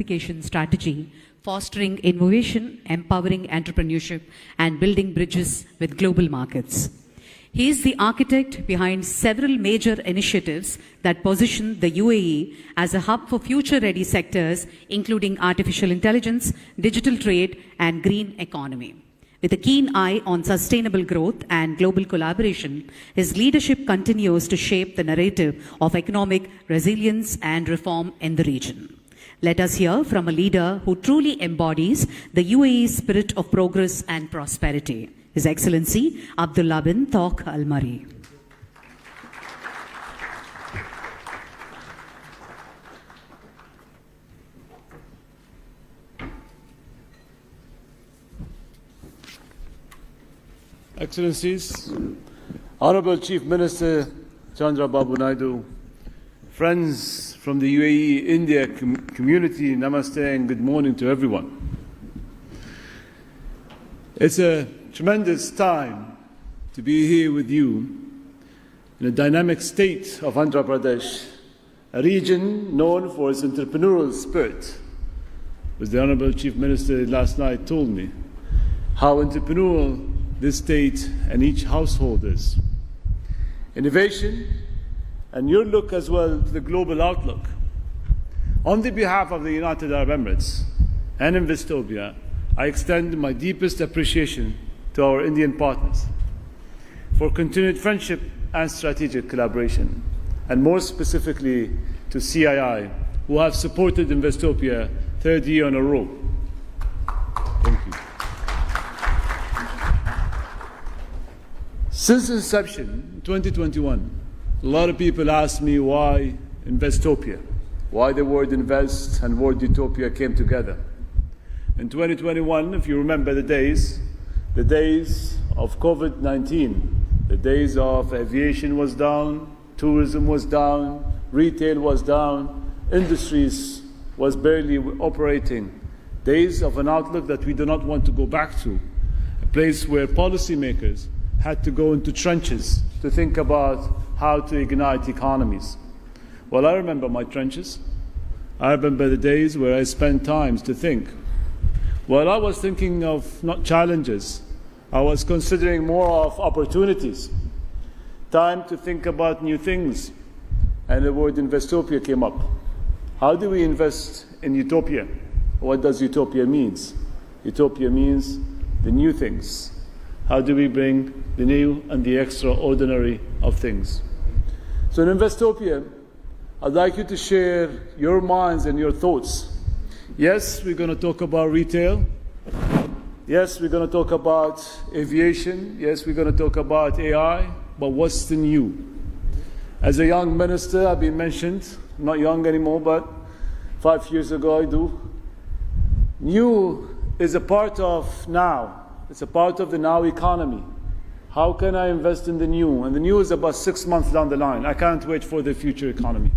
diversification strategy, fostering innovation, empowering entrepreneurship, and building bridges with global markets. He is the architect behind several major initiatives that position the UAE as a hub for future-ready sectors, including artificial intelligence, digital trade, and green economy. With a keen eye on sustainable growth and global collaboration, his leadership continues to shape the narrative of economic resilience and reform in the region. Let us hear from a leader who truly embodies the UAE's spirit of progress and prosperity. His Excellency Abdullah bin Tawq Al Mari. Excellencies, Honorable Chief Minister chandrababu, friends from the UAE-India community, namaste and good morning to everyone. It's a tremendous time to be here with you in a dynamic state of Andhra Pradesh, a region known for its entrepreneurial spirit. As the Honorable Chief Minister last night told me, how entrepreneurial this state and each household is. Innovation and your look as well to the global outlook. On the behalf of the United Arab Emirates and Investopia, I extend my deepest appreciation to our Indian partners for continued friendship and strategic collaboration, and more specifically to CII, who have supported Investopia third year in a row. Thank you. Since inception, in 2021, a lot of people ask me why Investopia, why the word invest and word utopia came together. In 2021, if you remember the days of COVID-19, the days of aviation was down, tourism was down, retail was down, industries was barely operating. Days of an outlook that we do not want to go back to, a place where policymakers had to go into trenches to think about how to ignite economies. Well, I remember my trenches. I remember the days where I spent time to think. Well, I was thinking of not challenges. I was considering more of opportunities. Time to think about new things. And the word Investopia came up. How do we invest in utopia? What does utopia mean? Utopia means the new things. How do we bring the new and the extraordinary of things? So in Investopia, I'd like you to share your minds and your thoughts. Yes, we're going to talk about retail. Yes, we're going to talk about aviation. Yes, we're going to talk about AI. But what's the new? As a young minister, I've been mentioned. I'm not young anymore, but 5 years ago I do. New is a part of now. It's a part of the now economy. How can I invest in the new? And the new is about 6 months down the line. I can't wait for the future economy.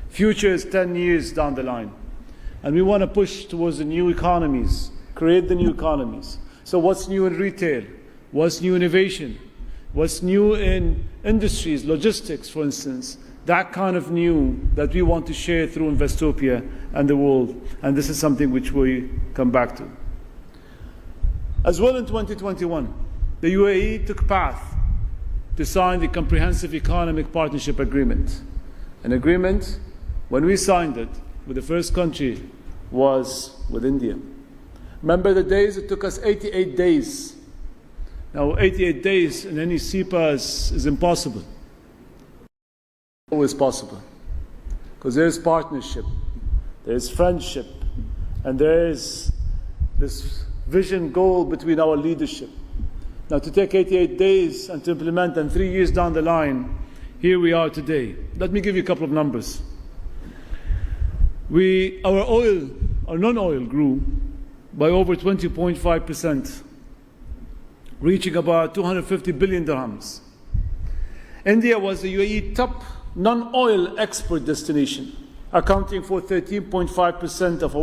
Future is 10 years down the line. And we want to push towards the new economies, create the new economies. So what's new in retail? What's new in innovation? What's new in industries, logistics, for instance? That kind of new that we want to share through Investopia and the world. And this is something which we come back to. As well in 2021, the UAE took path to sign the Comprehensive Economic Partnership Agreement. An agreement, when we signed it, with the first country was with India. Remember the days it took us 88 days. Now 88 days in any SEPA is impossible. Always possible. Because there is partnership, there is friendship, and there is this vision goal between our leadership. Now to take 88 days and to implement, and 3 years down the line, here we are today. Let me give you a couple of numbers. Our non-oil grew by over 20.5%, reaching about 250 billion dirhams. India was the UAE top non-oil export destination, accounting for 13.5% of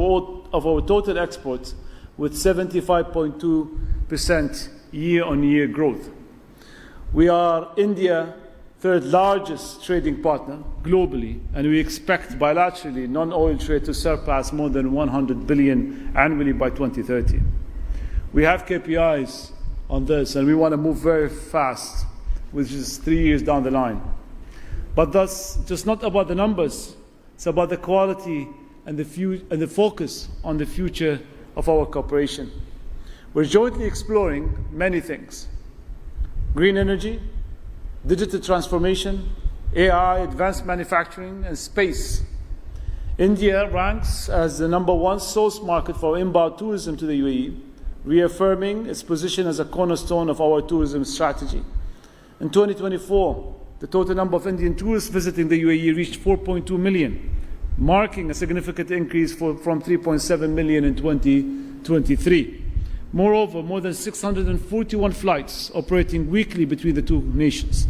our total exports, with 75.2% year-on-year growth. We are India third largest trading partner globally, and we expect bilaterally non-oil trade to surpass more than 100 billion annually by 2030. We have KPIs on this, and we want to move very fast, which is 3 years down the line. But that's just not about the numbers. It's about the quality and the focus on the future of our cooperation. We're jointly exploring many things: green energy, digital transformation, AI, advanced manufacturing, and space. India ranks as the #1 source market for inbound tourism to the UAE, reaffirming its position as a cornerstone of our tourism strategy. In 2024, the total number of Indian tourists visiting the UAE reached 4.2 million, marking a significant increase from 3.7 million in 2023. Moreover, more than 641 flights operating weekly between the two nations.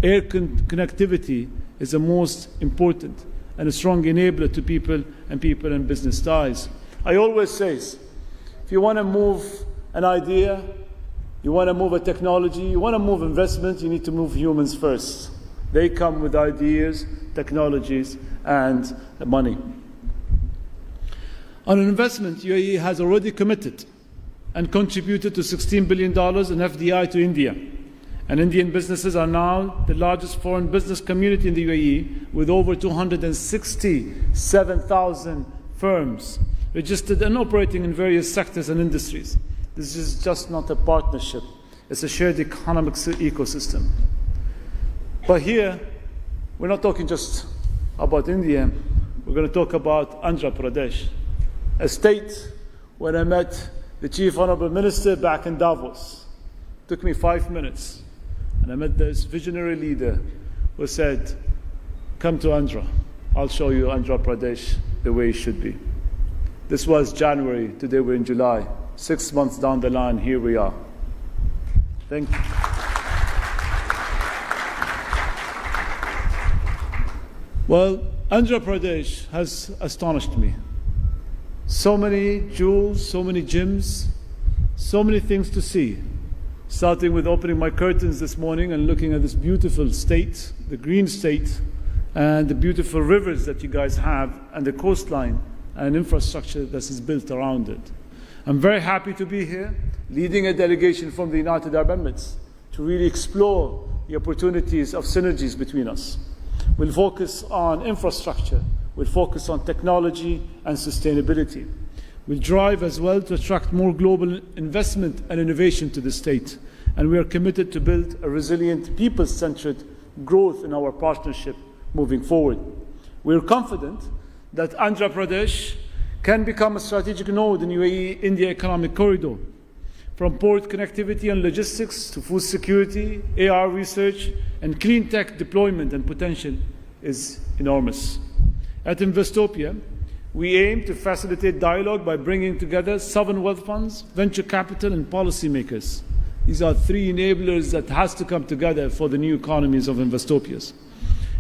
Air connectivity is the most important and a strong enabler to people and business ties. I always say, if you want to move an idea, you want to move a technology, you want to move investment, you need to move humans first. They come with ideas, technologies, and money. On investment, UAE has already committed and contributed to $16 billion in FDI to India. And Indian businesses are now the largest foreign business community in the UAE, with over 267,000 firms registered and operating in various sectors and industries. This is just not a partnership, it's a shared economic ecosystem. But here, we're not talking just about India, we're going to talk about Andhra Pradesh, a state where I met the Chief Honorable Minister back in Davos. It took me 5 minutes, and I met this visionary leader who said, "Come to Andhra, I'll show you Andhra Pradesh the way it should be." This was January, today we're in July. 6 months down the line, here we are. Thank you. Well, Andhra Pradesh has astonished me. So many jewels, so many gems, so many things to see. Starting with opening my curtains this morning and looking at this beautiful state, the green state, and the beautiful rivers that you guys have, and the coastline and infrastructure that is built around it. I'm very happy to be here, leading a delegation from the United Arab Emirates to really explore the opportunities of synergies between us. We'll focus on infrastructure, we'll focus on technology and sustainability. We'll drive as well to attract more global investment and innovation to the state. And we are committed to build a resilient, people-centered growth in our partnership moving forward. We are confident that Andhra Pradesh can become a strategic node in UAE-India economic corridor, from port connectivity and logistics to food security, AR research, and clean tech deployment, and potential is enormous. At Investopia, we aim to facilitate dialogue by bringing together sovereign wealth funds, venture capital, and policymakers. These are three enablers that has to come together for the new economies of Investopias.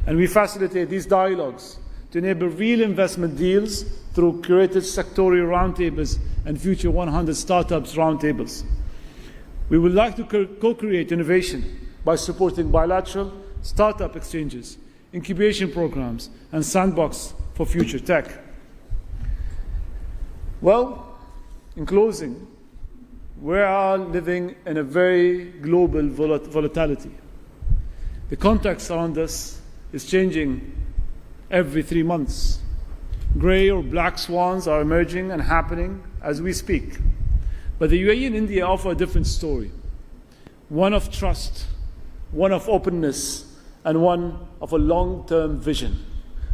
And we facilitate these dialogues to enable real investment deals through curated sectorial roundtables and Future 100 Startups roundtables. We would like to co-create innovation by supporting bilateral startup exchanges, incubation programs, and sandbox for future tech. Well, in closing, we are living in a very global volatility. The context around us is changing every 3 months. Grey or black swans are emerging and happening as we speak. But the UAE and India offer a different story. One of trust, one of openness, and one of a long-term vision.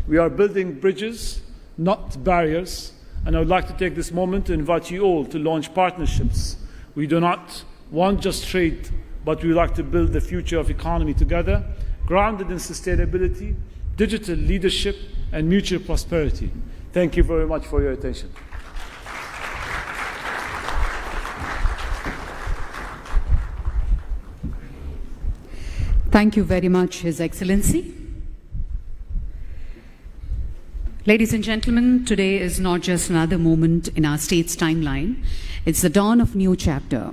We are building bridges, not barriers, and I would like to take this moment to invite you all to launch partnerships. We do not want just trade, but we would like to build the future of economy together, grounded in sustainability, digital leadership, and mutual prosperity. Thank you very much for your attention. Thank you very much, His Excellency. Ladies and gentlemen, today is not just another moment in our state's timeline. It's the dawn of a new chapter,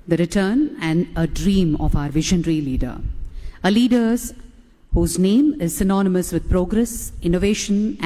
the return and a dream of our visionary leader, a leader whose name is synonymous with progress, innovation,